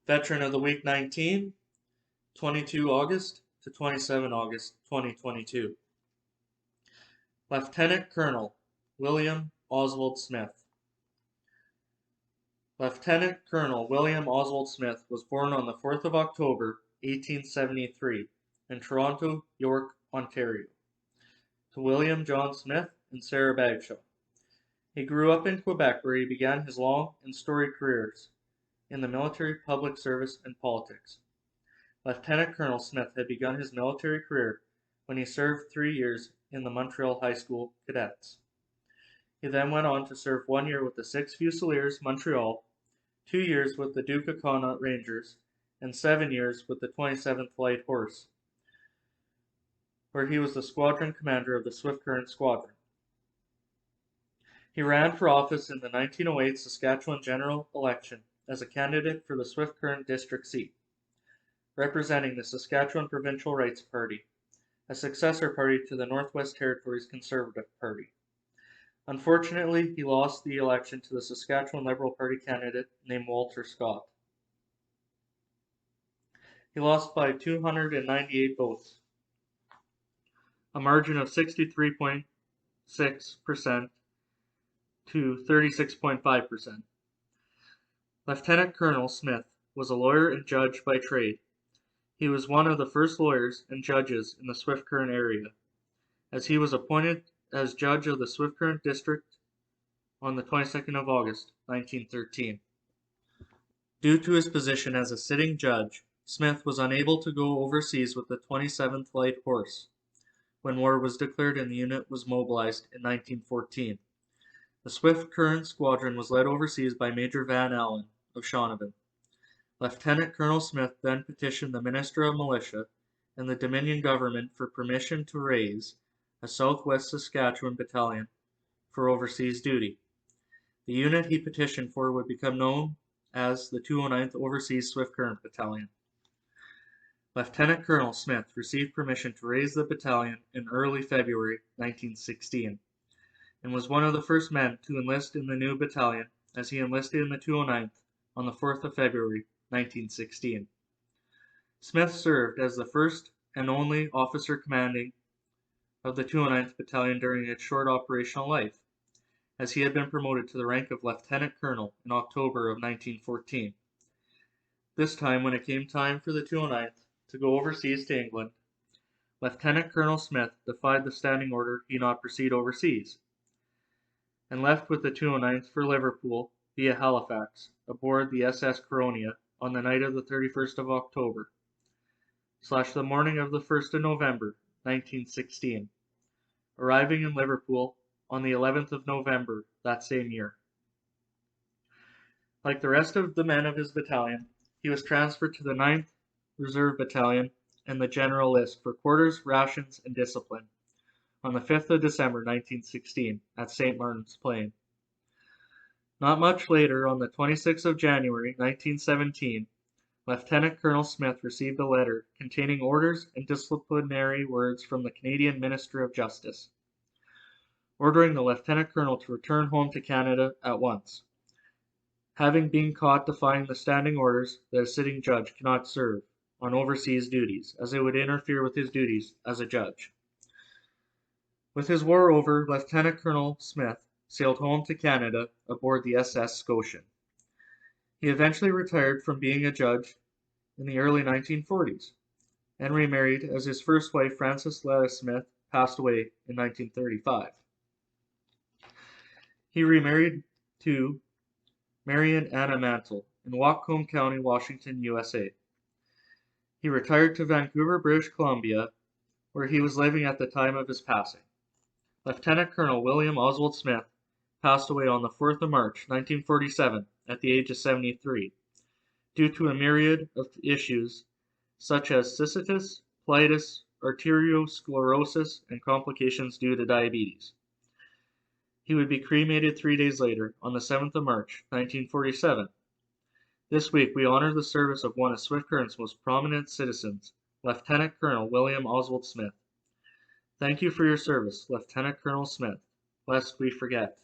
Veteran of the Week 19, 22 August to 27 August 2022. Lieutenant Colonel William Oswald Smyth. Lieutenant Colonel William Oswald Smyth was born on the 4th of October, 1873, in Toronto, York, Ontario, to William John Smith and Sarah Bagshaw. He grew up in Quebec, where he began his long and storied careers in the military, public service, and politics. Lieutenant Colonel Smyth had begun his military career when he served 3 years in the Montreal High School Cadets. He then went on to serve 1 year with the 6th Fusiliers, Montreal, 2 years with the Duke of Connaught Rangers, and 7 years with the 27th Light Horse, where he was the squadron commander of the Swift Current Squadron. He ran for office in the 1908 Saskatchewan general election as a candidate for the Swift Current district seat, representing the Saskatchewan Provincial Rights Party, a successor party to the Northwest Territories Conservative Party. Unfortunately, he lost the election to the Saskatchewan Liberal Party candidate named Walter Scott. He lost by 298 votes, a margin of 63.6% to 36.5%. Lieutenant Colonel Smyth was a lawyer and judge by trade. He was one of the first lawyers and judges in the Swift Current area, as he was appointed as judge of the Swift Current district on the 22nd of August, 1913. Due to his position as a sitting judge, Smyth was unable to go overseas with the 27th Light Horse when war was declared and the unit was mobilized in 1914. The Swift Current Squadron was led overseas by Major Van Allen of Shaunavon. Lieutenant Colonel Smyth then petitioned the Minister of Militia and the Dominion government for permission to raise a Southwest Saskatchewan battalion for overseas duty. The unit he petitioned for would become known as the 209th Overseas Swift Current Battalion. Lieutenant Colonel Smyth received permission to raise the battalion in early February 1916, and was one of the first men to enlist in the new battalion, as he enlisted in the 209th on the 4th of February 1916. Smyth served as the first and only officer commanding of the 209th Battalion during its short operational life, as he had been promoted to the rank of Lieutenant Colonel in October of 1914. This time, when it came time for the 209th to go overseas to England, Lieutenant Colonel Smyth defied the standing order he not proceed overseas, and left with the 209th for Liverpool via Halifax aboard the SS Coronia on the night of the 31st of October / the morning of the 1st of November 1916, arriving in Liverpool on the 11th of November that same year. Like the rest of the men of his battalion, he was transferred to the 9th Reserve Battalion and the General List for quarters, rations, and discipline on the 5th of December 1916 at St. Martin's Plain. Not much later, on the 26th of January 1917, Lieutenant Colonel Smyth received a letter containing orders and disciplinary words from the Canadian Minister of Justice, ordering the Lieutenant Colonel to return home to Canada at once, having been caught defying the standing orders that a sitting judge cannot serve on overseas duties, as it would interfere with his duties as a judge. With his war over, Lieutenant Colonel Smyth sailed home to Canada aboard the SS Scotian. He eventually retired from being a judge in the early 1940s and remarried, as his first wife, Frances Letta Smyth, passed away in 1935. He remarried to Marion Anna Mantle in Whatcom County, Washington, USA. He retired to Vancouver, British Columbia, where he was living at the time of his passing. Lieutenant Colonel William Oswald Smyth passed away on the 4th of March, 1947, at the age of 73, due to a myriad of issues such as cystitis, colitis, arteriosclerosis, and complications due to diabetes. He would be cremated 3 days later, on the 7th of March, 1947. This week, we honor the service of one of Swift Current's most prominent citizens, Lieutenant Colonel William Oswald Smyth. Thank you for your service, Lieutenant Colonel Smyth, lest we forget.